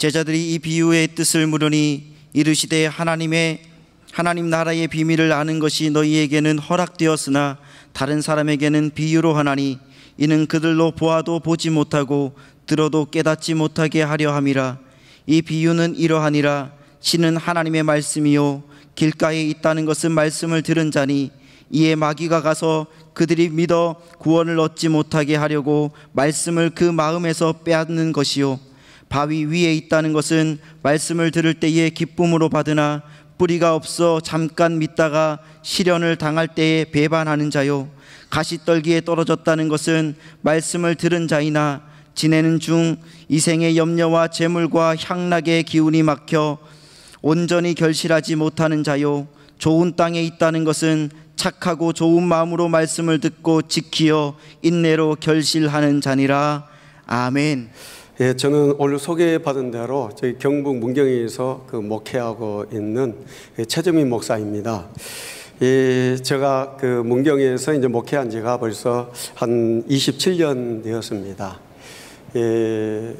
제자들이 이 비유의 뜻을 물으니 이르시되 하나님 나라의 비밀을 아는 것이 너희에게는 허락되었으나 다른 사람에게는 비유로 하나니 이는 그들로 보아도 보지 못하고 들어도 깨닫지 못하게 하려 함이라. 이 비유는 이러하니라. 신은 하나님의 말씀이요 길가에 있다는 것은 말씀을 들은 자니 이에 마귀가 가서 그들이 믿어 구원을 얻지 못하게 하려고 말씀을 그 마음에서 빼앗는 것이요 바위 위에 있다는 것은 말씀을 들을 때에 기쁨으로 받으나 뿌리가 없어 잠깐 믿다가 시련을 당할 때에 배반하는 자요 가시떨기에 떨어졌다는 것은 말씀을 들은 자이나 지내는 중 이생의 염려와 재물과 향락의 기운이 막혀 온전히 결실하지 못하는 자요 좋은 땅에 있다는 것은 착하고 좋은 마음으로 말씀을 듣고 지키어 인내로 결실하는 자니라. 아멘. 예, 저는 오늘 소개받은 대로 저희 경북 문경에서 목회하고 있는 최정민 목사입니다. 예, 제가 문경에서 이제 목회한 지가 벌써 한 27년 되었습니다. 예,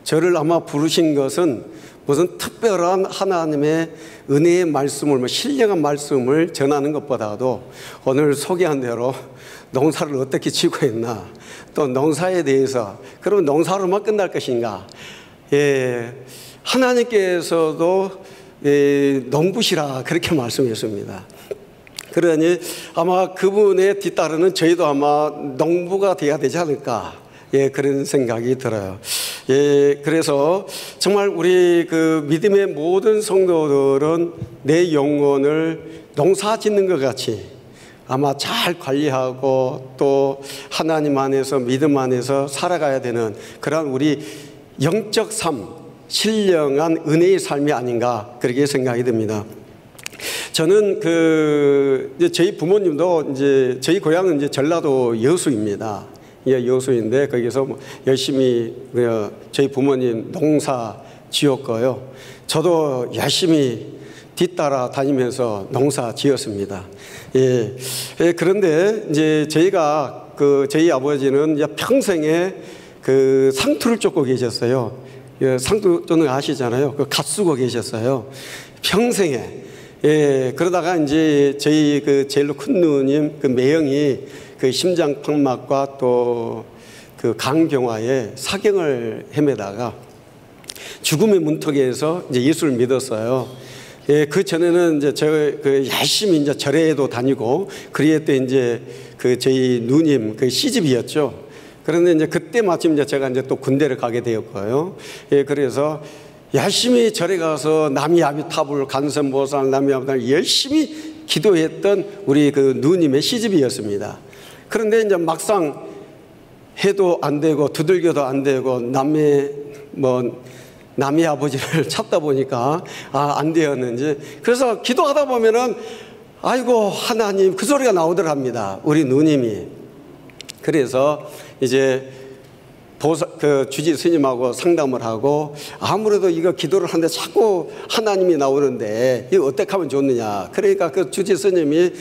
저를 아마 부르신 것은 무슨 특별한 하나님의 은혜의 말씀을, 신령한 말씀을 전하는 것보다도 오늘 소개한 대로 농사를 어떻게 지고 있나, 또 농사에 대해서, 그럼 농사로만 끝날 것인가. 예, 하나님께서도 농부시라 그렇게 말씀했습니다. 그러니 아마 그분의 뒤따르는 저희도 아마 농부가 되어야 되지 않을까, 예, 그런 생각이 들어요. 예, 그래서 정말 우리 믿음의 모든 성도들은 내 영혼을 농사 짓는 것 같이 아마 잘 관리하고 또 하나님 안에서 믿음 안에서 살아가야 되는 그런 우리 영적 삶, 신령한 은혜의 삶이 아닌가 그렇게 생각이 듭니다. 저는 저희 부모님도 저희 고향은 전라도 여수입니다. 예, 여수인데 거기서 열심히 저희 부모님 농사 지었고요. 저도 열심히 뒤따라 다니면서 농사 지었습니다. 예, 그런데 이제 저희가 저희 아버지는 이제 평생에 상투를 쫓고 계셨어요. 예, 상투는 아시잖아요. 갓 쓰고 계셨어요. 평생에. 예, 그러다가 이제 저희 제일로 큰 누님 매형이 심장팍막과 또 간경화에 사경을 헤매다가 죽음의 문턱에서 이제 예수를 믿었어요. 예, 그 전에는 이제 열심히 이제 절에도 다니고, 그리에 때 이제 저희 누님 시집이었죠. 그런데 이제 그때 마침 이제 제가 이제 또 군대를 가게 되었고요. 예, 그래서 열심히 절에 가서 남이아미타불, 간선보살, 남이아미타불 열심히 기도했던 우리 누님의 시집이었습니다. 그런데 이제 막상 해도 안 되고 두들겨도 안 되고 남의 아버지를 찾다 보니까 안 되었는지, 그래서 기도하다 보면은 아이고 하나님 그 소리가 나오더랍니다. 우리 누님이. 그래서 이제 주지 스님하고 상담을 하고, 아무래도 이거 기도를 하는데 자꾸 하나님이 나오는데 이거 어떻게 하면 좋느냐. 그러니까 주지 스님이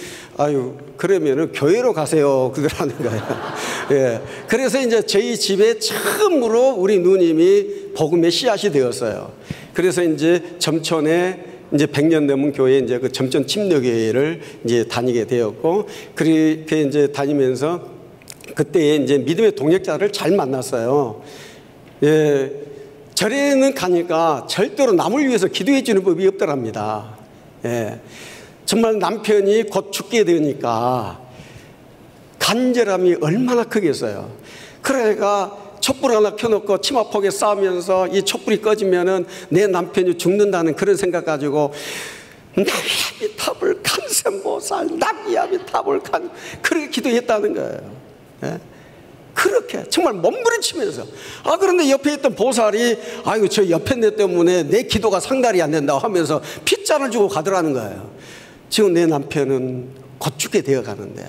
그러면은 교회로 가세요 그러라는 거예요. 예, 그래서 이제 저희 집에 처음으로 우리 누님이 복음의 씨앗이 되었어요. 그래서 이제 점촌에 이제 100년 넘은 교회 이제 점촌 침례교회를 이제 다니게 되었고, 그렇게 이제 다니면서 그때 이제 믿음의 동역자를 잘 만났어요. 예, 절에는 가니까 절대로 남을 위해서 기도해 주는 법이 없더랍니다. 예, 정말 남편이 곧 죽게 되니까 간절함이 얼마나 크겠어요. 그러니까 촛불 하나 켜놓고 치마폭에 싸우면서 이 촛불이 꺼지면은 내 남편이 죽는다는 그런 생각 가지고 남이아미타불 간센보살, 남이아미타불 그렇게 기도했다는 거예요. 예? 그렇게 정말 몸부림치면서. 그런데 옆에 있던 보살이 아이고 저 옆에 내 때문에 내 기도가 상달이 안 된다고 하면서 핏잔을 주고 가더라는 거예요. 지금 내 남편은 곧 죽게 되어 가는데.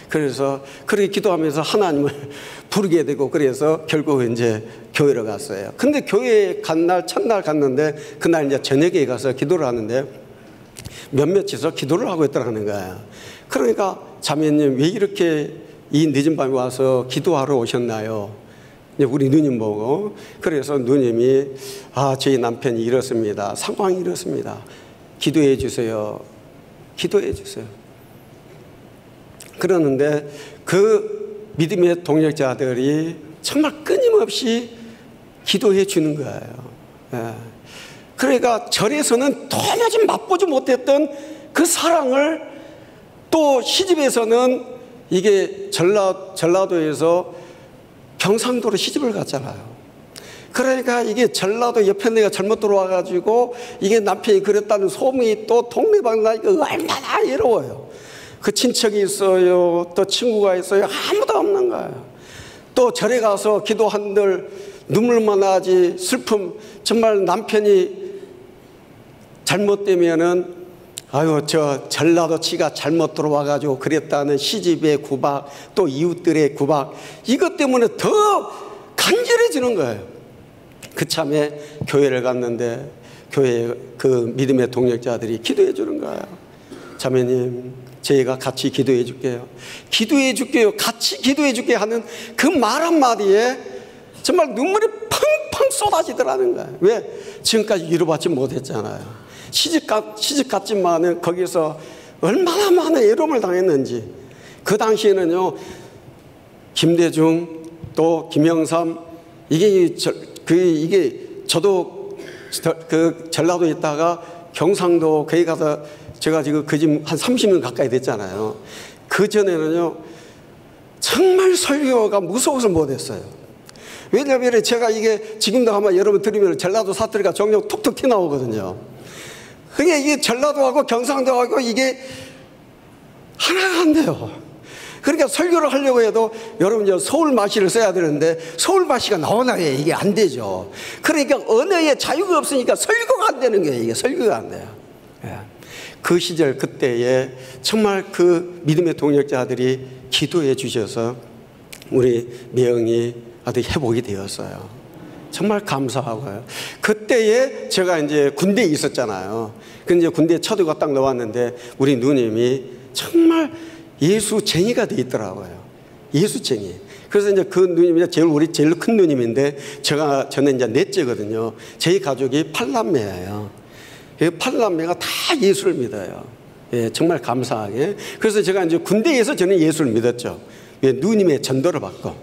그래서 그렇게 기도하면서 하나님을 부르게 되고, 그래서 결국 이제 교회로 갔어요. 근데 교회에 간 날, 첫날 갔는데 그날 이제 저녁에 가서 기도를 하는데 몇몇이서 기도를 하고 있더라는 거예요. 그러니까 자매님 왜 이렇게 이 늦은 밤에 와서 기도하러 오셨나요? 우리 누님 보고, 그래서 누님이 저희 남편이 이렇습니다. 상황이 이렇습니다. 기도해 주세요. 기도해 주세요. 그러는데 그 믿음의 동역자들이 정말 끊임없이 기도해 주는 거예요. 그러니까 절에서는 도무지 맛보지 못했던 그 사랑을 또 시집에서는 이게 전라도에서 경상도로 시집을 갔잖아요. 그러니까 이게 전라도 옆에 내가 잘못 들어와가지고 이게 남편이 그랬다는 소문이 또 동네방 나니까 얼마나 외로워요. 그 친척이 있어요. 또 친구가 있어요. 아무도 없는 거예요. 또 절에 가서 기도한들 눈물만 나지 슬픔. 정말 남편이 잘못되면은 저 전라도 치가 잘못 들어와가지고 그랬다는 시집의 구박, 또 이웃들의 구박, 이것 때문에 더 간절해지는 거예요. 그참에 교회를 갔는데 교회 그 믿음의 동역자들이 기도해 주는 거예요. 자매님, 저희가 같이 기도해 줄게요. 기도해 줄게요. 같이 기도해 줄게 하는 그 말 한마디에 정말 눈물이 펑펑 쏟아지더라는 거예요. 왜? 지금까지 위로받지 못했잖아요. 시집 갔지만은 거기서 얼마나 많은 애로움을 당했는지. 그 당시에는요, 김대중 또 김영삼, 이게 저도 그 전라도에 있다가 경상도 거기 가서 제가 지금 그 집 한 30년 가까이 됐잖아요. 그 전에는요, 정말 설교가 무서워서 못했어요. 왜냐하면 제가 이게 지금도 아마 여러분 들으면 전라도 사투리가 종종 툭툭 튀어나오거든요. 그게 이게 전라도하고 경상도하고 이게 하나가 안 돼요. 그러니까 설교를 하려고 해도 여러분 서울마시를 써야 되는데 서울마시가 나오나요? 이게 안 되죠. 그러니까 언어에 자유가 없으니까 설교가 안 되는 거예요. 이게 설교가 안 돼요. 그 시절 그때에 정말 그 믿음의 동역자들이 기도해 주셔서 우리 매형이 아주 회복이 되었어요. 정말 감사하고요. 그때에 제가 이제 군대에 있었잖아요. 근데 군대에 초대가 딱 나왔는데 우리 누님이 정말 예수쟁이가 돼 있더라고요. 예수쟁이. 그래서 이제 그 누님이 우리 제일 큰 누님인데 저는 이제 넷째거든요. 저희 가족이 8남매예요. 8남매가 다 예수를 믿어요. 예, 정말 감사하게. 그래서 제가 이제 군대에서 저는 예수를 믿었죠. 예, 누님의 전도를 받고.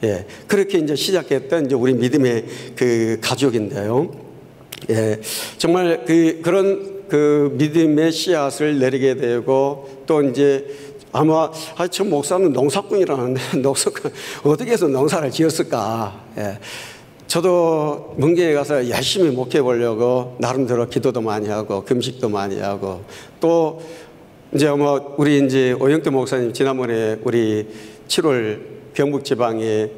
예, 그렇게 이제 시작했던 이제 우리 믿음의 그 가족인데요. 예, 정말 그런 그 믿음의 씨앗을 내리게 되고 또 이제 아마 저 목사는 농사꾼이라는데 농사꾼 어떻게 해서 농사를 지었을까? 예. 저도 문교에 가서 열심히 목회 보려고 나름대로 기도도 많이 하고 금식도 많이 하고 또 이제 우리 이제 오영태 목사님 지난번에 우리 7월 경북 지방에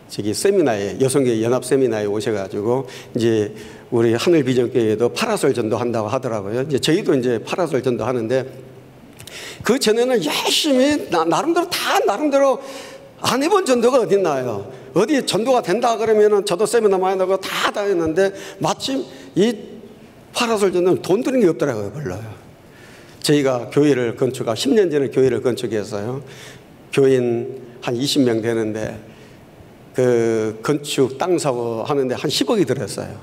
세미나에 여성계 연합 세미나에 오셔가지고 이제 우리 하늘비전교회도 파라솔 전도한다고 하더라고요. 이제 저희도 이제 파라솔 전도하는데 그 전에는 열심히 나름대로 안 해본 전도가 어딨나요? 어디 전도가 된다 그러면은 저도 세미나 많이 나고 다 다녔는데 마침 이 파라솔 전도는 돈 드는 게 없더라고요, 별로. 저희가 교회를 10년 전에 교회를 건축했어요. 교인 한 20명 되는데 그 건축 땅 사고 하는데 한 10억이 들었어요.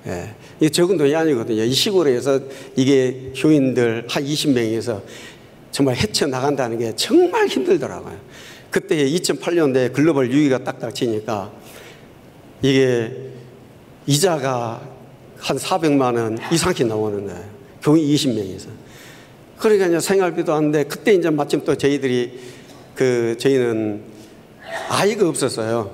예. 이게 적은 돈이 아니거든요. 이 시골에서 이게 교인들 한 20명에서 정말 헤쳐나간다는 게 정말 힘들더라고요. 그때 2008년도에 글로벌 위기가 딱딱 치니까 이게 이자가 한 400만 원 이상씩 나오는 거예요. 교인 20명에서. 그러니까 이제 생활비도 안 돼. 그때 이제 마침 또 저희들이 저희는 아이가 없었어요.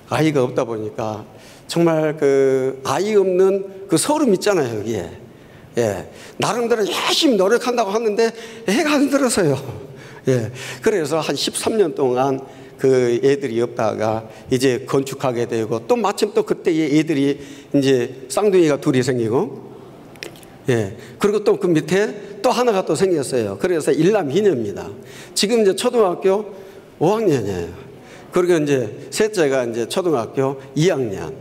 아이가 없다 보니까 정말 그 아이 없는 그 서름 있잖아요, 여기에. 예. 나름대로 열심히 노력한다고 하는데 애가 안 들어서요. 예. 그래서 한 13년 동안 그 애들이 없다가 이제 건축하게 되고 또 마침 또 그때에 애들이 이제 쌍둥이가 둘이 생기고 예. 그리고 또 그 밑에 또 하나가 또 생겼어요. 그래서 일남 이녀입니다. 지금 이제 초등학교 5학년이에요. 그리고 이제 셋째가 이제 초등학교 2학년.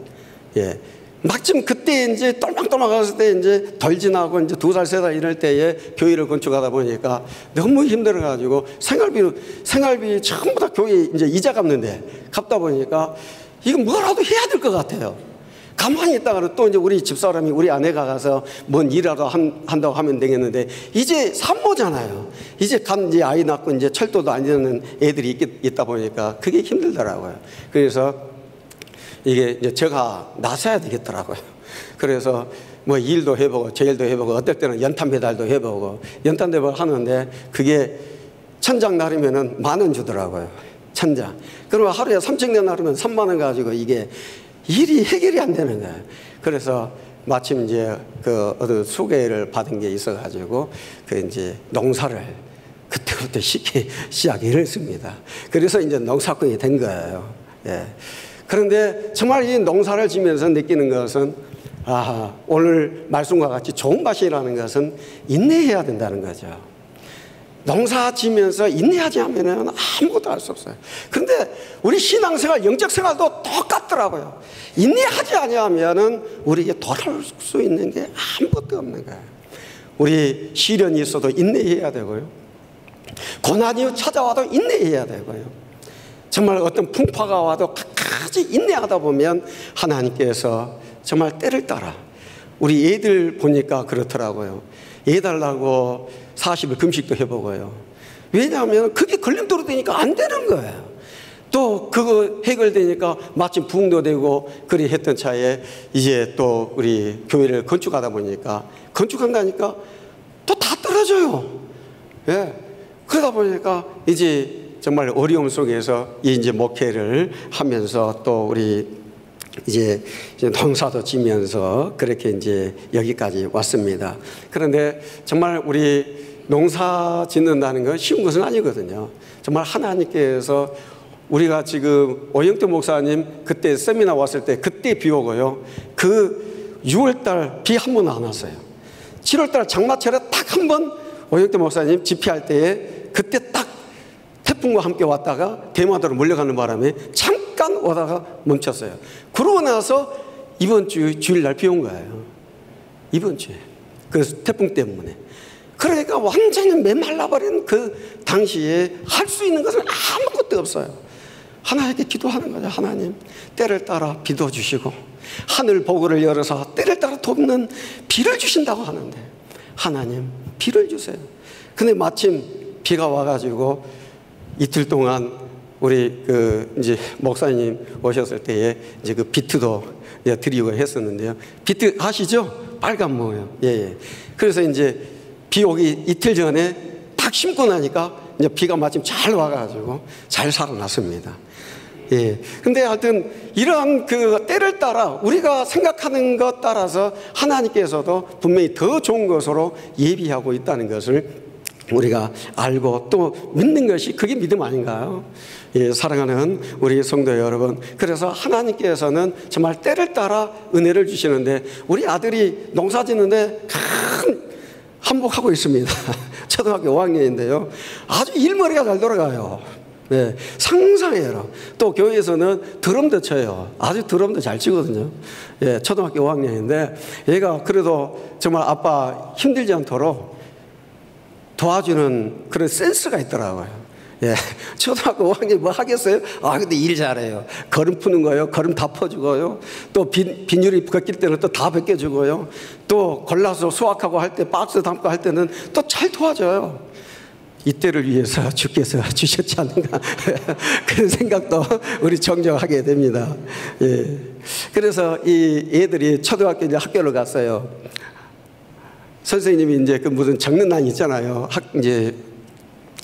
예. 마침 그때 이제 똘망똘망 갔을 때 이제 덜 지나고 이제 2살, 3살 이럴 때에 교회를 건축하다 보니까 너무 힘들어가지고 생활비 전부 다 교회 이제 이자 갚는데 갚다 보니까 이거 뭐라도 해야 될 것 같아요. 가만히 있다가는 또 이제 우리 집사람이 우리 아내가 가서 뭔 일이라도 한다고 하면 되겠는데 이제 산모잖아요. 이제 아이 낳고 이제 철도도 안 되는 애들이 있다 보니까 그게 힘들더라고요. 그래서 이게 이제 제가 나서야 되겠더라고요. 그래서 뭐 일도 해보고 저 일도 해보고 어떨 때는 연탄 배달도 해보고 연탄 배달 하는데 그게 천장 나르면은 10,000원 주더라고요. 천장. 그러면 하루에 3층내 나르면 30,000원 가지고 이게 일이 해결이 안 되는 거예요. 그래서 마침 이제 그 어떤 소개를 받은 게 있어가지고 그 이제 농사를 그때부터 시작을 했습니다. 그래서 이제 농사꾼이 된 거예요. 예. 그런데 정말 이 농사를 지면서 느끼는 것은 오늘 말씀과 같이 좋은 것이라는 것은 인내해야 된다는 거죠. 농사 지면서 인내하지 않으면 아무것도 할 수 없어요. 그런데 우리 신앙생활, 영적생활도 똑같더라고요. 인내하지 않으면 우리에게 돌아올 수 있는 게 아무것도 없는 거예요. 우리 시련이 있어도 인내해야 되고요. 고난이 찾아와도 인내해야 되고요. 정말 어떤 풍파가 와도 끝까지 인내하다 보면 하나님께서 정말 때를 따라 우리 애들 보니까 그렇더라고요. 애 달라고 40일 금식도 해보고요. 왜냐하면 그게 걸림돌이 되니까 안 되는 거예요. 또 그거 해결되니까 마침 부흥도 되고 그리 했던 차에 이제 또 우리 교회를 건축하다 보니까 건축한다니까 또 다 떨어져요. 예. 그러다 보니까 이제 정말 어려움 속에서 이제 목회를 하면서 또 우리 이제 농사도 지면서 그렇게 이제 여기까지 왔습니다. 그런데 정말 우리 농사 짓는다는 건 쉬운 것은 아니거든요. 정말 하나님께서 우리가 지금 오영태 목사님 그때 세미나 왔을 때 그때 비 오고요. 그 6월달 비 한 번도 안 왔어요. 7월달 장마철에 딱 한 번 오영태 목사님 집회할 때에 그때 딱 태풍과 함께 왔다가 대마도로 몰려가는 바람에 잠깐 오다가 멈췄어요. 그러고 나서 이번 주 주일날 비 온 거예요. 이번 주에 그 태풍 때문에. 그러니까 완전히 메말라버린 그 당시에 할 수 있는 것은 아무것도 없어요. 하나님께 기도하는 거죠. 하나님 때를 따라 비도 주시고 하늘 보고를 열어서 때를 따라 돕는 비를 주신다고 하는데 하나님 비를 주세요. 근데 마침 비가 와가지고 이틀 동안 우리 그 이제 목사님 오셨을 때에 이제 그 비트도 드리고 했었는데요. 비트 아시죠? 빨간 모요. 예. 그래서 이제 비 오기 이틀 전에 딱 심고 나니까 이제 비가 마침 잘 와가지고 잘 살아났습니다. 예. 근데 하여튼 이러한 그 때를 따라 우리가 생각하는 것 따라서 하나님께서도 분명히 더 좋은 것으로 예비하고 있다는 것을 우리가 알고 또 믿는 것이 그게 믿음 아닌가요? 예, 사랑하는 우리 성도 여러분, 그래서 하나님께서는 정말 때를 따라 은혜를 주시는데 우리 아들이 농사 짓는데 큰 한복하고 있습니다. 초등학교 5학년인데요 아주 일머리가 잘 돌아가요. 네, 상상해요. 또 교회에서는 드럼도 쳐요. 아주 드럼도 잘 치거든요. 예, 초등학교 5학년인데 얘가 그래도 정말 아빠 힘들지 않도록 도와주는 그런 센스가 있더라고요. 예, 초등학교 5학년 뭐 하겠어요? 근데 일 잘해요. 걸음 푸는 거요. 걸음 다 퍼주고요. 또 비닐이 벗길 때는 또 다 벗겨주고요. 또 골라서 수확하고 할 때 박스 담고 할 때는 또 잘 도와줘요. 이때를 위해서 주께서 주셨지 않는가 그런 생각도 우리 정정하게 됩니다. 예. 그래서 이 애들이 초등학교 이제 학교를 갔어요. 선생님이 이제 그 무슨 적는 난 있잖아요. 이제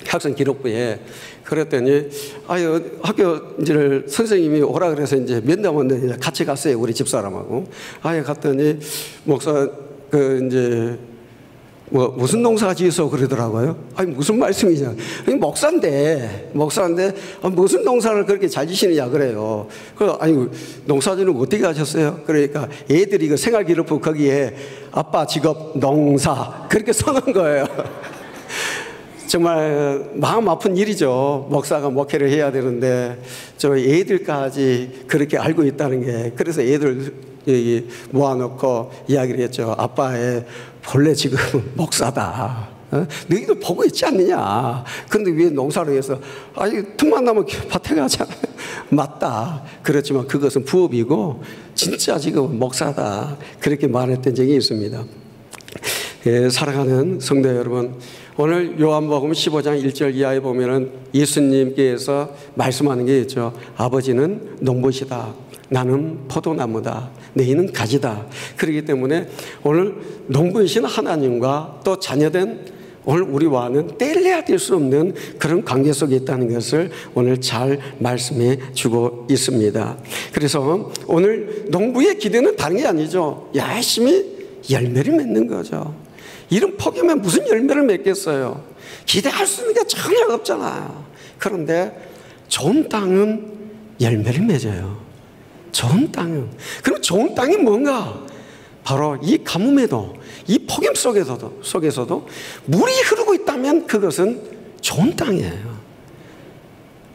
학생 기록부에. 그랬더니 학교 이제 선생님이 오라 그래서 이제 면담원들 같이 갔어요. 우리 집사람하고. 갔더니 목사 이제 무슨 농사 지어서 그러더라고요. 무슨 말씀이냐. 목사인데 무슨 농사를 그렇게 잘 지시느냐 그래요. 농사 짓는 거 어떻게 하셨어요? 그러니까 애들이 그 생활기록부 거기에 아빠 직업 농사 그렇게 써놓은 거예요. 정말 마음 아픈 일이죠. 목사가 목회를 해야 되는데 저 애들까지 그렇게 알고 있다는 게, 그래서 애들 모아놓고 이야기를 했죠. 아빠의 본래 지금 목사다. 너희도 보고 있지 않느냐. 근데 왜 농사를 해서 아니 틈만 나면 밭에 가잖아. 맞다. 그렇지만 그것은 부업이고 진짜 지금 목사다. 그렇게 말했던 적이 있습니다. 예, 사랑하는 성도 여러분, 오늘 요한복음 15장 1절 이하에 보면은 예수님께서 말씀하는 게 있죠. 아버지는 농부시다. 나는 포도나무다. 너희는 가지다. 그렇기 때문에 오늘 농부이신 하나님과 또 자녀된 오늘 우리와는 뗄래야 뗄 수 없는 그런 관계 속에 있다는 것을 오늘 잘 말씀해 주고 있습니다. 그래서 오늘 농부의 기대는 다른 게 아니죠. 열심히 열매를 맺는 거죠. 이런 폭염에 무슨 열매를 맺겠어요? 기대할 수 있는 게 전혀 없잖아요. 그런데 좋은 땅은 열매를 맺어요. 좋은 땅은. 그럼 좋은 땅이 뭔가? 바로 이 가뭄에도, 이 폭염 속에서도 물이 흐르고 있다면 그것은 좋은 땅이에요.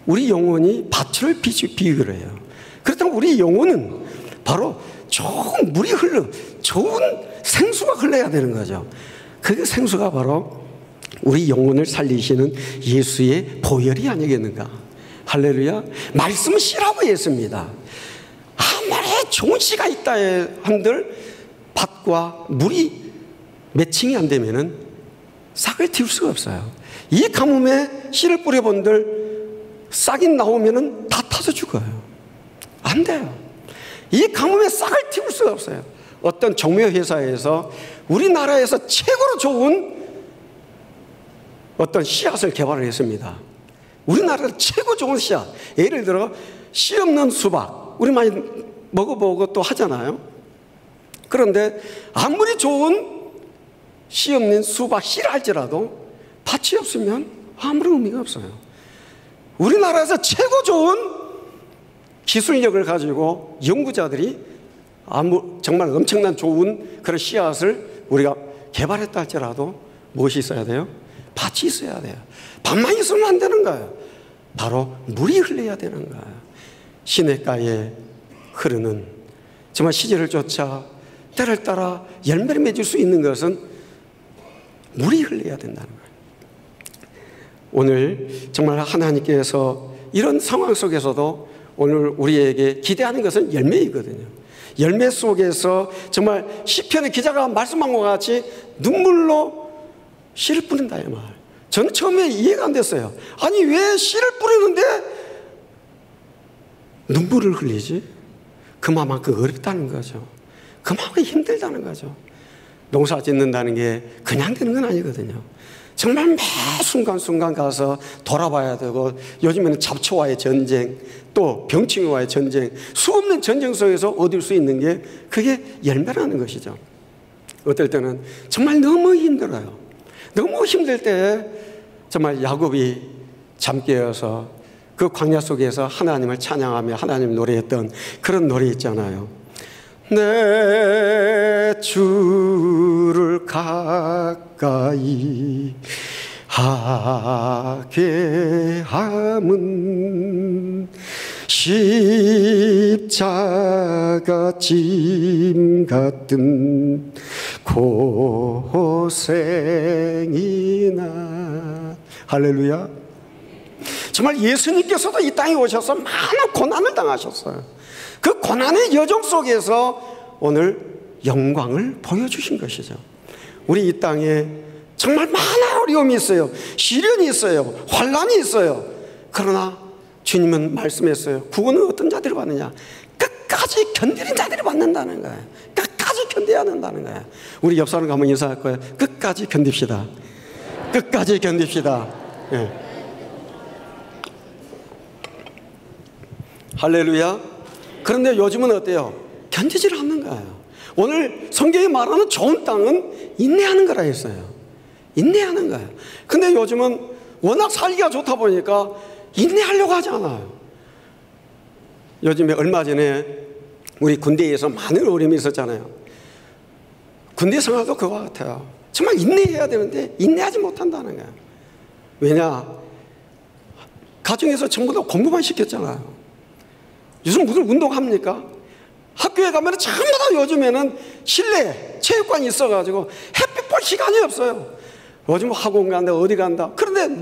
우리 영혼이 밭을 비유를 해요. 그렇다면 우리 영혼은 바로 좋은 물이 좋은 생수가 흘러야 되는 거죠. 그 생수가 바로 우리 영혼을 살리시는 예수의 보혈이 아니겠는가. 할렐루야. 말씀은 씨라고 했습니다. 아무리 좋은 씨가 있다 한들 밭과 물이 매칭이 안 되면은 싹을 틔울 수가 없어요. 이 가뭄에 씨를 뿌려본들 싹이 나오면은 다 타서 죽어요. 안 돼요. 이 가뭄에 싹을 틔울 수가 없어요. 어떤 종묘회사에서 우리나라에서 최고로 좋은 어떤 씨앗을 개발을 했습니다. 우리나라에서 최고 좋은 씨앗. 예를 들어 씨 없는 수박, 우리 많이 먹어보고 또 하잖아요. 그런데 아무리 좋은 씨 없는 수박 씨를 할지라도 밭이 없으면 아무런 의미가 없어요. 우리나라에서 최고 좋은 기술력을 가지고 연구자들이 정말 엄청난 좋은 그런 씨앗을 우리가 개발했다 할지라도 무엇이 있어야 돼요? 밭이 있어야 돼요. 밭만 있으면 안 되는 거예요. 바로 물이 흘러야 되는 거예요. 시냇가에 흐르는 정말 시절을 쫓아 때를 따라 열매를 맺을 수 있는 것은 물이 흘러야 된다는 거예요. 오늘 정말 하나님께서 이런 상황 속에서도 오늘 우리에게 기대하는 것은 열매이거든요. 열매 속에서 정말 시편의 기자가 말씀한 것 같이 눈물로 씨를 뿌린다 이 말. 저는 처음에 이해가 안 됐어요. 아니 왜 씨를 뿌리는데 눈물을 흘리지? 그만큼 어렵다는 거죠. 그만큼 힘들다는 거죠. 농사 짓는다는 게 그냥 되는 건 아니거든요. 정말 매 순간순간 가서 돌아봐야 되고, 요즘에는 잡초와의 전쟁, 또 병충해와의 전쟁, 수없는 전쟁 속에서 얻을 수 있는 게 그게 열매라는 것이죠. 어떨 때는 정말 너무 힘들어요. 너무 힘들 때 정말 야곱이 잠 깨어서 그 광야 속에서 하나님을 찬양하며 하나님 노래했던 그런 노래 있잖아요. 내 주를 가까이 하게 함은 십자가 짐 같은 고생이나. 할렐루야. 정말 예수님께서도 이 땅에 오셔서 많은 고난을 당하셨어요. 그 고난의 여정 속에서 오늘 영광을 보여주신 것이죠. 우리 이 땅에 정말 많은 어려움이 있어요. 시련이 있어요. 환난이 있어요. 그러나 주님은 말씀했어요. 구원은 어떤 자들이 받느냐? 끝까지 견디는 자들이 받는다는 거예요. 끝까지 견뎌야 한다는 거예요. 우리 옆 사람 가면 인사할 거예요. 끝까지 견딥시다. 끝까지 견딥시다. 예. 할렐루야. 그런데 요즘은 어때요? 견디질 않는 거예요. 오늘 성경이 말하는 좋은 땅은 인내하는 거라 했어요. 인내하는 거예요. 근데 요즘은 워낙 살기가 좋다 보니까 인내하려고 하지 않아요. 요즘에 얼마 전에 우리 군대에서 많은 어려움이 있었잖아요. 군대 생활도 그와 같아요. 정말 인내해야 되는데 인내하지 못한다는 거예요. 왜냐? 가정에서 전부 다 공부만 시켰잖아요. 요즘 무슨 운동합니까? 학교에 가면 전부 다 요즘에는 실내 체육관이 있어가지고 햇빛 볼 시간이 없어요. 요즘 학원 간다, 어디 간다. 그런데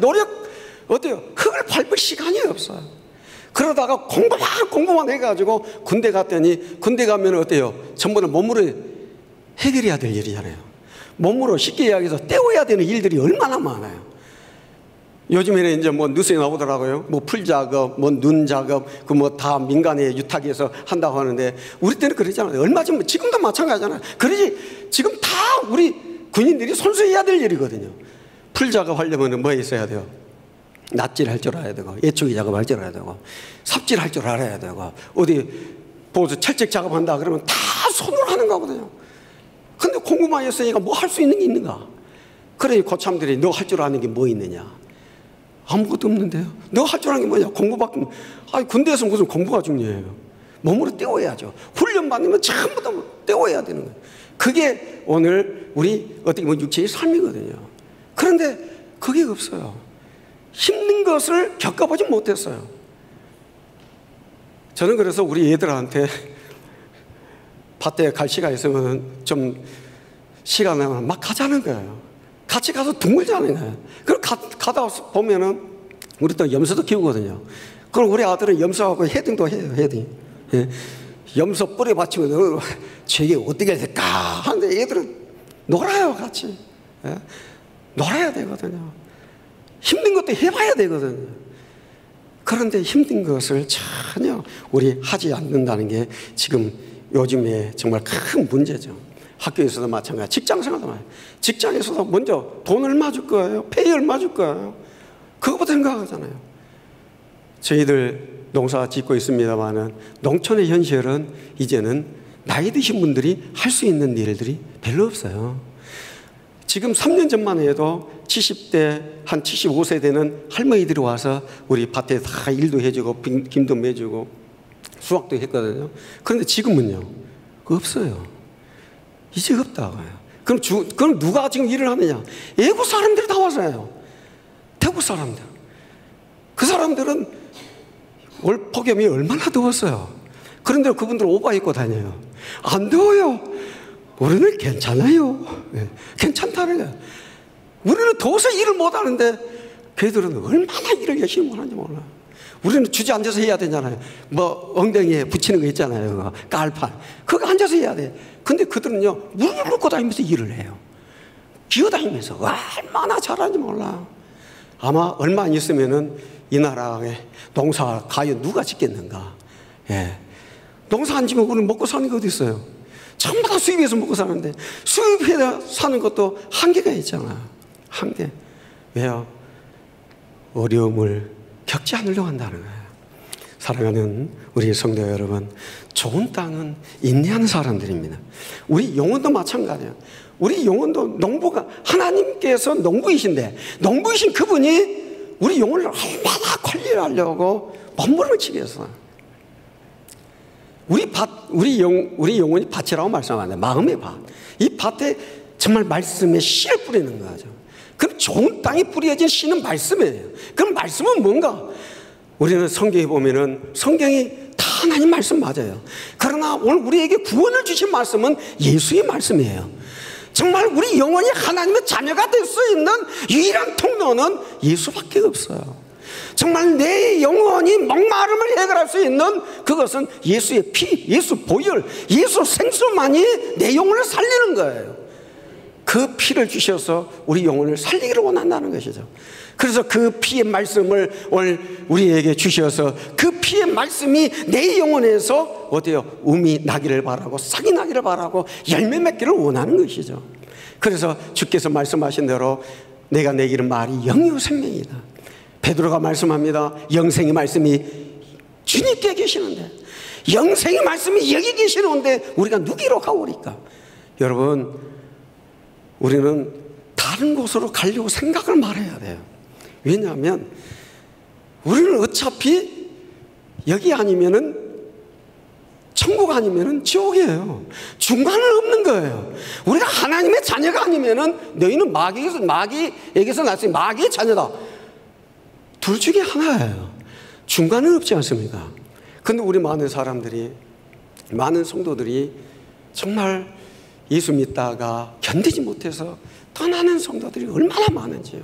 어때요? 흙을 밟을 시간이 없어요. 그러다가 공부만 해가지고 군대 갔더니, 군대 가면 어때요? 전부 다 몸으로 해결해야 될 일이잖아요. 몸으로 쉽게 이야기해서 때워야 되는 일들이 얼마나 많아요. 요즘에는 이제 뭐 뉴스에 나오더라고요. 뭐 풀 작업, 뭐 눈 작업, 그 뭐 다 민간에 유탁해서 한다고 하는데, 우리 때는 그러잖아요. 얼마 전, 지금도 마찬가지잖아요. 그러지, 지금 다 우리 군인들이 손수해야 될 일이거든요. 풀 작업 하려면 뭐 있어야 돼요? 낫질 할 줄 알아야 되고, 예초기 작업 할 줄 알아야 되고, 삽질 할 줄 알아야 되고, 어디 보수 철책 작업한다 그러면 다 손으로 하는 거거든요. 근데 공부만 했으니까 뭐 할 수 있는 게 있는가? 그래, 고참들이 너 할 줄 아는 게 뭐 있느냐? 아무것도 없는데요. 너 할 줄 아는 게 뭐냐? 공부밖에. 아니, 군대에서 무슨 공부가 중요해요. 몸으로 때워야죠. 훈련 받으면 전부 다 때워야 되는 거예요. 그게 오늘 우리 어떻게 보면 육체의 삶이거든요. 그런데 그게 없어요. 힘든 것을 겪어보지 못했어요. 저는 그래서 우리 애들한테 밭에 갈 시간 있으면 좀 시간 나면 막 가자는 거예요. 같이 가서 둥글자는 거예요. 그럼 가다 보면은 우리 또 염소도 키우거든요. 그럼 우리 아들은 염소하고 헤딩도 해요. 헤딩. 예. 염소 뿌리 받치면 저게 어떻게 될까 하는데 얘들은 놀아요, 같이. 예. 놀아야 되거든요. 힘든 것도 해봐야 되거든요. 그런데 힘든 것을 전혀 우리 하지 않는다는 게 지금 요즘에 정말 큰 문제죠. 학교에서도 마찬가지, 직장생활도 마찬가지. 직장에서도 먼저 돈 얼마 줄 거예요? 페이 얼마 줄 거예요? 그거부터 생각하잖아요. 저희들 농사 짓고 있습니다만은 농촌의 현실은 이제는 나이 드신 분들이 할 수 있는 일들이 별로 없어요. 지금 3년 전만 해도 70대, 한 75세 되는 할머니들이 와서 우리 밭에 다 일도 해주고 김도 매주고 수확도 했거든요. 그런데 지금은요, 없어요. 이제 없다고요. 그럼 누가 지금 일을 하느냐? 외국 사람들이 다 와서 해요. 태국 사람들. 그 사람들은 올 폭염이 얼마나 더웠어요. 그런데 그분들은 오바 입고 다녀요. 안 더워요. 우리는 괜찮아요. 네. 괜찮다는 거예요. 우리는 더워서 일을 못 하는데 걔들은 얼마나 일을 열심히 하는지 몰라요. 우리는 주저앉아서 해야 되잖아요. 뭐 엉덩이에 붙이는 거 있잖아요. 깔판. 그거 앉아서 해야 돼. 근데 그들은요, 무릎을 꿇고 다니면서 일을 해요. 기어다니면서 얼마나 잘하는지 몰라요. 아마 얼마 안 있으면은 이 나라에 농사 과연 누가 짓겠는가. 예. 농사 안 지면 우리는 먹고 사는 게 어디 있어요? 전부 다 수입해서 먹고 사는데 수입해서 사는 것도 한계가 있잖아. 한계. 왜요? 어려움을 겪지 않으려고 한다는 거예요. 사랑하는 우리 성도 여러분, 좋은 땅은 인내하는 사람들입니다. 우리 영혼도 마찬가지예요. 우리 영혼도 농부가, 하나님께서 농부이신데, 농부이신 그분이 우리 영혼을 얼마나 관리하려고 몸부림치게 했어요. 우리 영혼이 밭이라고 말씀하는데, 마음의 밭. 이 밭에 정말 말씀의 씨를 뿌리는 거죠. 그럼 좋은 땅에 뿌려진 씨는 말씀이에요. 그럼 말씀은 뭔가? 우리는 성경에 보면은 성경이 다 하나님 말씀 맞아요. 그러나 오늘 우리에게 구원을 주신 말씀은 예수의 말씀이에요. 정말 우리 영혼이 하나님의 자녀가 될 수 있는 유일한 통로는 예수밖에 없어요. 정말 내 영혼이 목마름을 해결할 수 있는 그것은 예수의 피, 예수 보혈, 예수 생수만이 내 영혼을 살리는 거예요. 그 피를 주셔서 우리 영혼을 살리기를 원한다는 것이죠. 그래서 그 피의 말씀을 오늘 우리에게 주셔서 그 피의 말씀이 내 영혼에서 어때요? 음이 나기를 바라고 싹이 나기를 바라고 열매 맺기를 원하는 것이죠. 그래서 주께서 말씀하신 대로 내가 내기는 말이 영이요 생명이다. 베드로가 말씀합니다. 영생의 말씀이 주님께 계시는데, 영생의 말씀이 여기 계시는데 우리가 누기로 가오리까? 여러분, 우리는 다른 곳으로 가려고 생각을 말해야 돼요. 왜냐하면 우리는 어차피 여기 아니면은 천국 아니면은 지옥이에요. 중간은 없는 거예요. 우리가 하나님의 자녀가 아니면은 너희는 마귀에게서 났으니 마귀의 자녀다. 둘 중에 하나예요. 중간은 없지 않습니까? 근데 우리 많은 사람들이, 많은 성도들이 정말 예수 믿다가 견디지 못해서 떠나는 성도들이 얼마나 많은지요.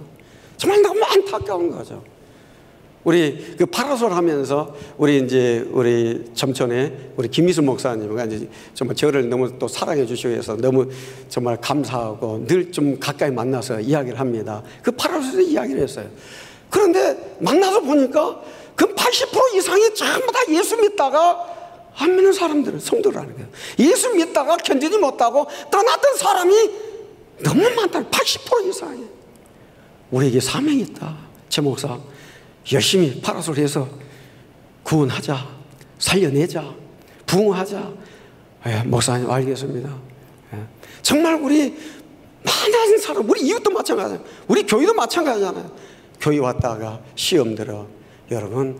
정말 너무 안타까운 거죠. 우리 그 파라솔 하면서 우리 점촌에 우리 김미수 목사님과 이제 정말 저를 너무 또 사랑해 주시고 해서 너무 정말 감사하고 늘 좀 가까이 만나서 이야기를 합니다. 그 파라솔에서 이야기를 했어요. 그런데 만나서 보니까 그 80% 이상이 전부 다 예수 믿다가 안 믿는 사람들은 성도라는 거예요. 예수 믿다가 견디지 못하고 떠났던 사람이 너무 많다. 80% 이상이. 우리에게 사명이 있다. 제 목사 열심히 파라솔해서 구원하자, 살려내자, 부흥하자. 예, 목사님 알겠습니다. 예. 정말 우리 많은 사람, 우리 이웃도 마찬가지예요. 우리 교회도 마찬가지잖아요. 교회 왔다가 시험 들어. 여러분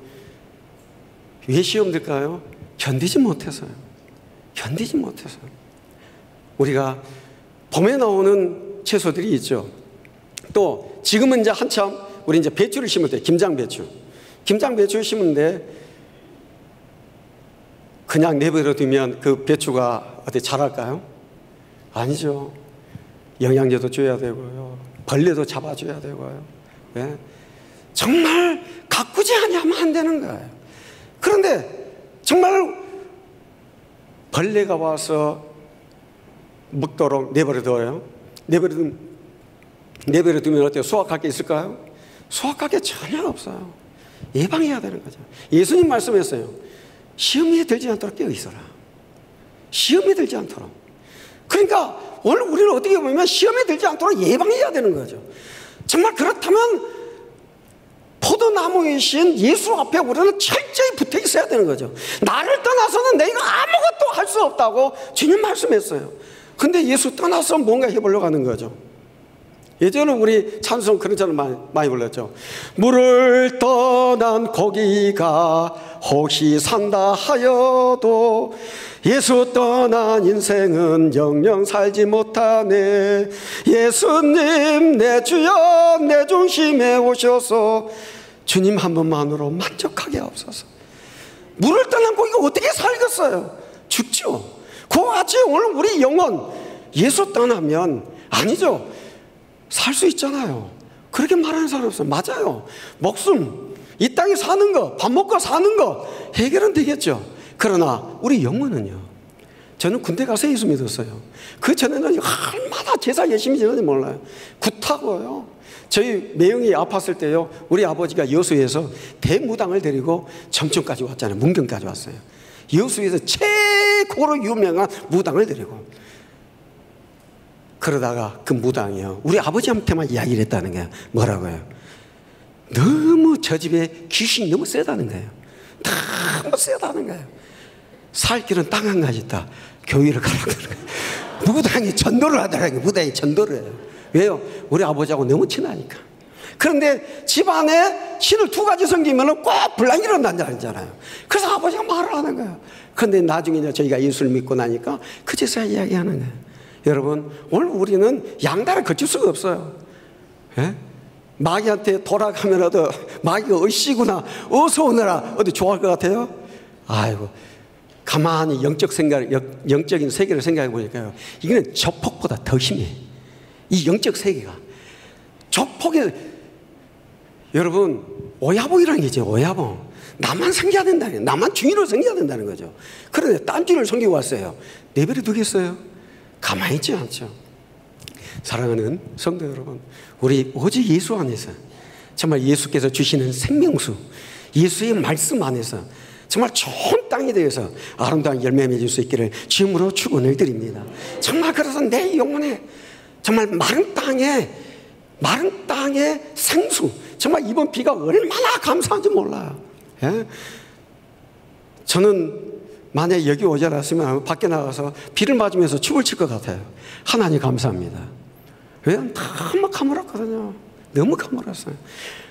왜 시험 들까요? 견디지 못해서요. 견디지 못해서요. 우리가 봄에 나오는 채소들이 있죠. 또 지금은 이제 한참 우리 이제 배추를 심을 때 김장배추. 김장배추를 심는데 그냥 내버려 두면 그 배추가 어떻게 자랄까요? 아니죠. 영양제도 줘야 되고요. 벌레도 잡아줘야 되고요. 예? 정말 가꾸지 아니하면 안 되는 거예요. 그런데 정말 벌레가 와서 먹도록 내버려둬요. 내버려두면 어때요? 수확할 게 있을까요? 수확할 게 전혀 없어요. 예방해야 되는 거죠. 예수님 말씀했어요. 시험에 들지 않도록 깨어 있어라. 시험에 들지 않도록. 그러니까 오늘 우리는 어떻게 보면 시험에 들지 않도록 예방해야 되는 거죠. 정말 그렇다면 포도나무이신 예수 앞에 우리는 철저히 붙어 있어야 되는 거죠. 나를 떠나서는 내가 아무것도 할 수 없다고 주님 말씀했어요. 근데 예수 떠나서 뭔가 해보려고 하는 거죠. 예전에 우리 찬송 그런 찬을 많이 불렀죠. 물을 떠난 고기가 혹시 산다 하여도 예수 떠난 인생은 영영 살지 못하네. 예수님 내 주여 내 중심에 오셔서 주님 한 분만으로 만족하게 하옵소서. 물을 떠난 고기가 어떻게 살겠어요? 죽죠. 그와 같이 오늘 우리 영혼 예수 떠나면 아니죠. 살 수 있잖아요. 그렇게 말하는 사람 없어요. 맞아요. 목숨, 이 땅에 사는 거, 밥 먹고 사는 거 해결은 되겠죠. 그러나 우리 영혼은요. 저는 군대 가서 예수 믿었어요. 그 전에는 얼마나 제사 열심히 지냈는지 몰라요. 굿하고요. 저희 매형이 아팠을 때요. 우리 아버지가 여수에서 대무당을 데리고 점촌까지 왔잖아요. 문경까지 왔어요. 여수에서 최고로 유명한 무당을 데리고. 그러다가 그 무당이요. 우리 아버지한테만 이야기를 했다는 거예요. 뭐라고요? 너무 저 집에 귀신이 너무 세다는 거예요. 너무 세다는 거예요. 살 길은 땅 한 가지 있다. 교회를 가라고 그러는 거예요. 무당이 전도를 하더라고요. 무당이 전도를 해요. 왜요? 우리 아버지하고 너무 친하니까. 그런데 집안에 신을 두 가지 섬기면 꼭 불난이 일어난다잖아요. 그래서 아버지가 말을 하는 거예요. 그런데 나중에 저희가 예수를 믿고 나니까 그제서야 이야기하는 거예요. 여러분 오늘 우리는 양다를 거칠 수가 없어요. 예? 마귀한테 돌아가면라도 마귀가 어이씨구나 어서 오너라 어디 좋아할 것 같아요? 아이고 가만히 영적인 세계를 생각해 보니까요. 이거는 조폭보다 더 심해. 이 영적 세계가 조폭에 여러분 오야봉이라는 게 있죠. 오야봉. 나만 섬겨야 된다는 거예요. 나만 주인으로 섬겨야 된다는 거죠. 그런데 딴 주인을 섬기고 왔어요. 내버려 두겠어요? 가만히 있지 않죠. 사랑하는 성도 여러분, 우리 오직 예수 안에서 정말 예수께서 주시는 생명수, 예수의 말씀 안에서 정말 좋은 땅에 대해서 아름다운 열매 맺을 수 있기를 주님으로 축원을 드립니다. 정말 그래서 내 영혼에 정말 마른 땅의 생수, 정말 이번 비가 얼마나 감사한지 몰라요. 예? 저는 만약에 여기 오지 않았으면 밖에 나가서 비를 맞으면서 춤을 출 것 같아요. 하나님 감사합니다. 왜? 너무 가물었거든요. 너무 가물었어요.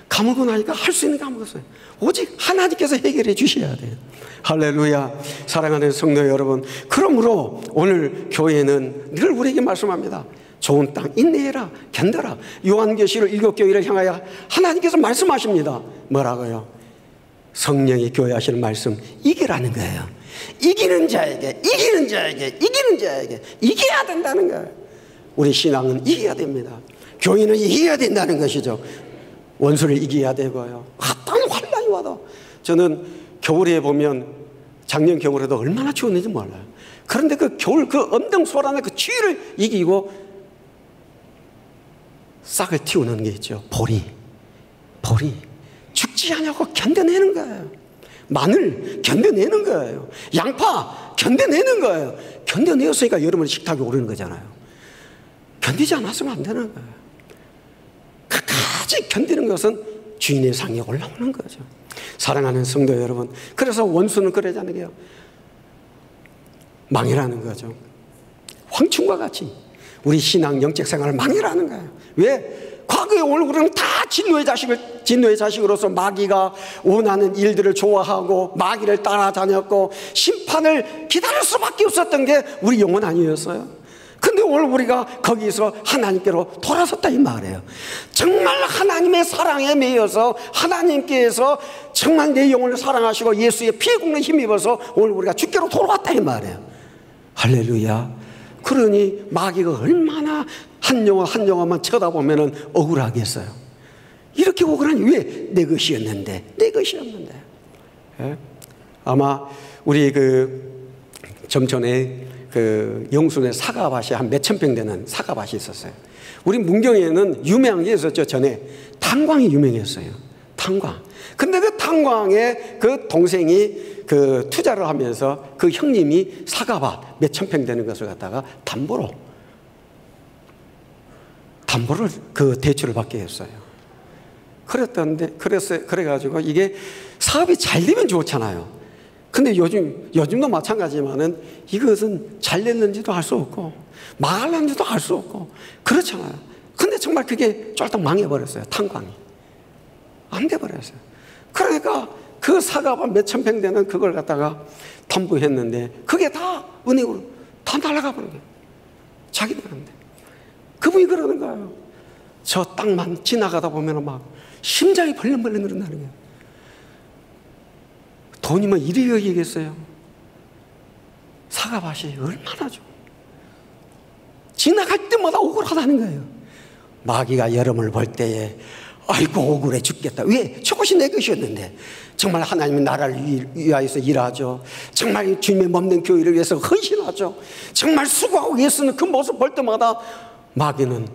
가물고 나니까 할 수 있는 게 아무것도 없어요. 오직 하나님께서 해결해 주셔야 돼요. 할렐루야. 사랑하는 성도 여러분, 그러므로 오늘 교회는 늘 우리에게 말씀합니다. 좋은 땅 인내해라, 견뎌라. 요한계시록 7교회를 향하여 하나님께서 말씀하십니다. 뭐라고요? 성령이 교회하시는 말씀, 이기라는 거예요. 이기는 자에게 이겨야 된다는 거예요. 우리 신앙은 이겨야 됩니다. 교회는 이겨야 된다는 것이죠. 원수를 이겨야 되고요. 어떤 환난이 와도. 저는 겨울에 보면 작년 겨울에도 얼마나 추웠는지 몰라요. 그런데 그 겨울 그 엄동소란의 그 추위를 이기고 싹을 틔우는 게 있죠. 보리 죽지 않냐고 견뎌내는 거예요. 마늘 견뎌내는 거예요. 양파 견뎌내는 거예요. 견뎌내었으니까 여러분 식탁에 오르는 거잖아요. 견디지 않았으면 안 되는 거예요. 끝까지 견디는 것은 주인의 상에 올라오는 거죠. 사랑하는 성도 여러분, 그래서 원수는 그러자는 게요, 망이라는 거죠. 황충과 같이 우리 신앙 영적 생활을 망이라는 거예요. 왜? 과거에 오늘 우리는 다 진노의 자식으로서 마귀가 원하는 일들을 좋아하고 마귀를 따라다녔고 심판을 기다릴 수밖에 없었던 게 우리 영혼 아니었어요? 근데 오늘 우리가 거기서 하나님께로 돌아섰다 이 말이에요. 정말 하나님의 사랑에 매여서 하나님께서 정말 내 영혼을 사랑하시고 예수의 피에 굽는 힘입어서 오늘 우리가 주께로 돌아왔다 이 말이에요. 할렐루야. 그러니 마귀가 얼마나 한 영혼만 쳐다보면 억울하겠어요. 이렇게 억울하니 왜? 내 것이었는데. 예? 아마 우리 점촌에 영순에 사과밭이 한 몇천 평 되는 사과밭이 있었어요. 우리 문경에는 유명한 게 있었죠. 전에 탄광이 유명했어요. 탄광. 근데 그 탄광에 그 동생이 투자를 하면서 그 형님이 사과밭 몇천 평 되는 것을 갖다가 담보를 대출을 받게 했어요. 그래가지고 이게 사업이 잘 되면 좋잖아요. 근데 요즘도 마찬가지지만은 이것은 잘 됐는지도 알 수 없고 망할는지도 알 수 없고 그렇잖아요. 근데 정말 그게 쫄딱 망해버렸어요. 탄광이 안 돼버렸어요. 그러니까 그 사과밭 몇천 평 되는 그걸 갖다가 담보했는데 그게 다 은행으로 다 날아가 버린 거예요. 자기들한테. 그분이 그러는 거예요. 저 땅만 지나가다 보면 막 심장이 벌렁벌렁 그런다는 거예요. 돈이면 이리 여기겠어요. 사과밭이 얼마나 좋아. 지나갈 때마다 억울하다는 거예요. 마귀가 여러분을 볼 때에 아이고 억울해 죽겠다. 왜? 저것이 내 것이었는데. 정말 하나님의 나라를 위하여서 일하죠. 정말 주님의 몸된 교회를 위해서 헌신하죠. 정말 수고하고 예수는 그 모습 볼 때마다 마귀는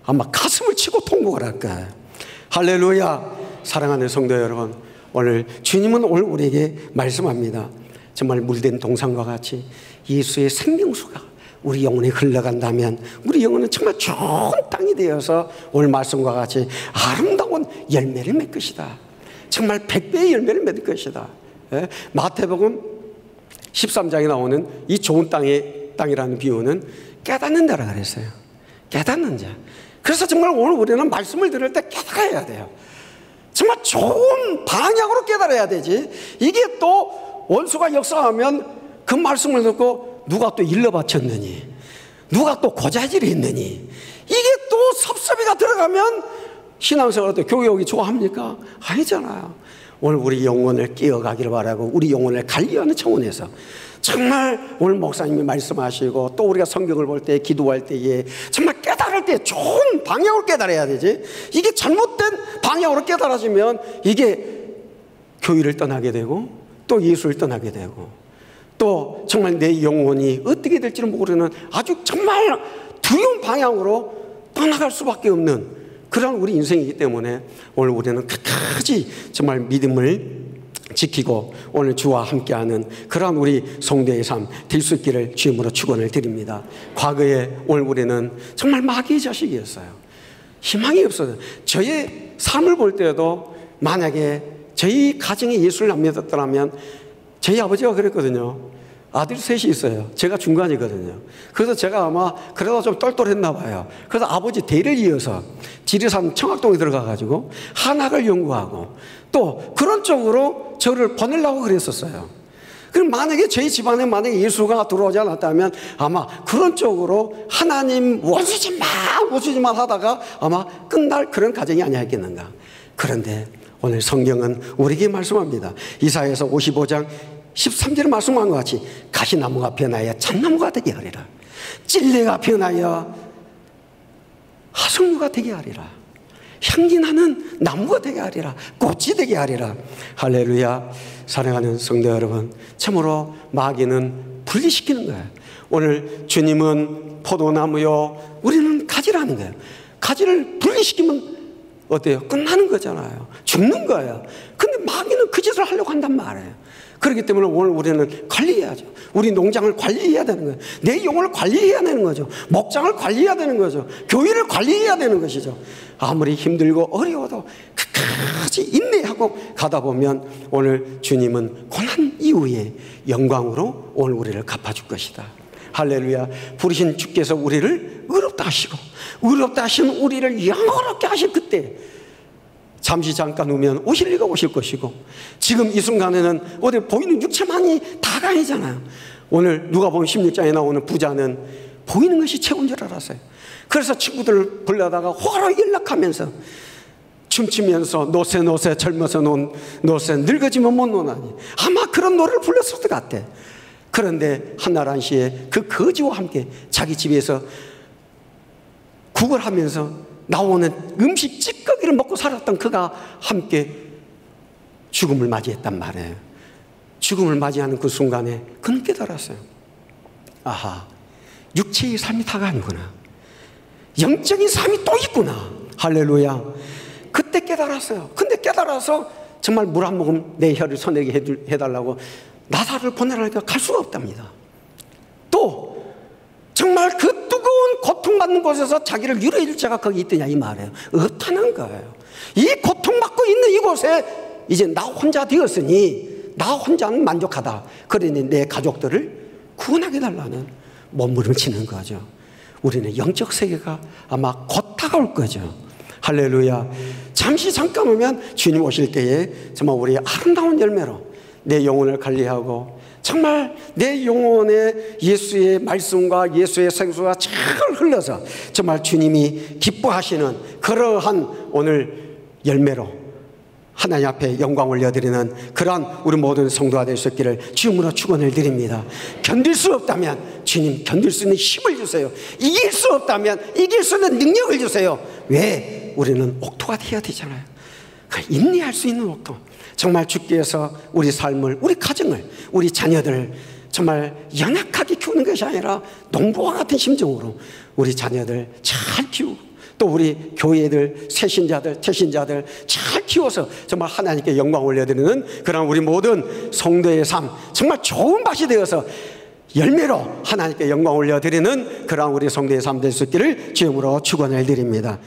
아마 가슴을 치고 통곡을 할 거예요. 할렐루야. 사랑하는 성도 여러분, 오늘 주님은 오늘 우리에게 말씀합니다. 정말 물된 동산과 같이 예수의 생명수가 우리 영혼에 흘러간다면 우리 영혼은 정말 좋은 땅이 되어서 오늘 말씀과 같이 아름다운 열매를 맺을 것이다. 정말 100배의 열매를 맺을 것이다. 예? 마태복음 13장에 나오는 이 좋은 땅이라는 비유는 깨닫는 자라 그랬어요. 깨닫는 자. 그래서 정말 오늘 우리는 말씀을 들을 때 깨달아야 돼요. 정말 좋은 방향으로 깨달아야 되지. 이게 또 원수가 역사하면 그 말씀을 듣고 누가 또 일러 바쳤느니, 누가 또 고자질이 했느니, 이게 또 섭섭이가 들어가면 신앙생활도 교회 오기 좋아합니까? 아니잖아요. 오늘 우리 영혼을 깨어가기를 바라고 우리 영혼을 관리하는 차원에서 정말 오늘 목사님이 말씀하시고 또 우리가 성경을 볼 때 기도할 때에 정말 깨달을 때 좋은 방향으로 깨달아야 되지. 이게 잘못된 방향으로 깨달아지면 이게 교회를 떠나게 되고 또 예수를 떠나게 되고 또 정말 내 영혼이 어떻게 될지는 모르는 아주 정말 두려운 방향으로 떠나갈 수밖에 없는 그런 우리 인생이기 때문에 오늘 우리는 끝까지 정말 믿음을 지키고 오늘 주와 함께하는 그러한 우리 성도의 삶 될 수 있기를 주님으로 축원을 드립니다. 과거에 오늘 우리는 정말 마귀의 자식이었어요. 희망이 없어요. 저의 삶을 볼 때도 만약에 저희 가정에 예수를 안 믿었더라면 저희 아버지가 그랬거든요. 아들이 셋이 있어요. 제가 중간이거든요. 그래서 제가 아마 그래도 좀 똘똘했나 봐요. 그래서 아버지 대를 이어서 지리산 청학동에 들어가가지고 한학을 연구하고 또 그런 쪽으로 저를 보내려고 그랬었어요. 그럼 만약에 저희 집안에 만약에 예수가 들어오지 않았다면 아마 그런 쪽으로 하나님 원수지만 하다가 아마 끝날 그런 가정이 아니었겠는가. 그런데 오늘 성경은 우리에게 말씀합니다. 이사야서 55장 13절에 말씀한 것 같이 가시나무가 변하여 잣나무가 되게 하리라. 찔레가 변하여 하석류가 되게 하리라. 향기나는 나무가 되게 하리라. 꽃이 되게 하리라. 할렐루야. 사랑하는 성도 여러분, 참으로 마귀는 분리시키는 거예요. 오늘 주님은 포도나무요, 우리는 가지라는 거예요. 가지를 분리시키면 어때요? 끝나는 거잖아요. 죽는 거예요. 근데 마귀는 그 짓을 하려고 한단 말이에요. 그렇기 때문에 오늘 우리는 관리해야죠. 우리 농장을 관리해야 되는 거예요. 내 영혼을 관리해야 되는 거죠. 목장을 관리해야 되는 거죠. 교회를 관리해야 되는 것이죠. 아무리 힘들고 어려워도 끝까지 인내하고 가다 보면 오늘 주님은 고난 이후에 영광으로 오늘 우리를 갚아줄 것이다. 할렐루야. 부르신 주께서 우리를 의롭다 하시고 의롭다 하시는 우리를 영원롭게 하실 그때 잠시 잠깐 오면 오실 리가 오실 것이고, 지금 이 순간에는 어디 보이는 육체만이 다가 아니잖아요. 오늘 누가복음 16장에 나오는 부자는 보이는 것이 최고인 줄 알았어요. 그래서 친구들을 불러다가 호로 연락하면서 춤추면서 노세 젊어서 노세 늙어지면 못 노나니, 아마 그런 노래를 불렀을 것 같아. 그런데 한날 한시에 그 거지와 함께 자기 집에서 국을 하면서 나오는 음식 찌꺼기를 먹고 살았던 그가 함께 죽음을 맞이했단 말이에요. 죽음을 맞이하는 그 순간에 그는 깨달았어요. 아하, 육체의 삶이 다가 아니구나. 영적인 삶이 또 있구나. 할렐루야. 그때 깨달았어요. 근데 깨달아서 정말 물 한 모금 내 혀를 서내게 해달라고 나사를 보내라니까 갈 수가 없답니다. 또 정말 그 뜨거운 고통받는 곳에서 자기를 위로해줄 자가 거기 있더냐 이 말이에요. 없다는 거예요. 이 고통받고 있는 이곳에 이제 나 혼자 되었으니 나 혼자는 만족하다. 그러니 내 가족들을 구원하게 달라는 몸부림치는 거죠. 우리는 영적 세계가 아마 곧 다가올 거죠. 할렐루야. 잠시 잠깐 오면 주님 오실 때에 정말 우리의 아름다운 열매로 내 영혼을 관리하고 정말 내 영혼에 예수의 말씀과 예수의 생수가 잘 흘러서 정말 주님이 기뻐하시는 그러한 오늘 열매로 하나님 앞에 영광 올려드리는 그러한 우리 모든 성도가 될 수 있기를 주님으로 축원을 드립니다. 견딜 수 없다면 주님 견딜 수 있는 힘을 주세요. 이길 수 없다면 이길 수 있는 능력을 주세요. 왜? 우리는 옥토가 되어야 되잖아요. 인내할 수 있는 옥토. 정말 주께서 우리 삶을, 우리 가정을, 우리 자녀들을 정말 연약하게 키우는 것이 아니라 농부와 같은 심정으로 우리 자녀들 잘 키우고 또 우리 교회들, 새신자들, 태신자들 잘 키워서 정말 하나님께 영광 올려드리는 그런 우리 모든 성도의 삶, 정말 좋은 밭이 되어서 열매로 하나님께 영광 올려드리는 그런 우리 성도의 삶 될 수 있기를 주님으로 축원을 드립니다.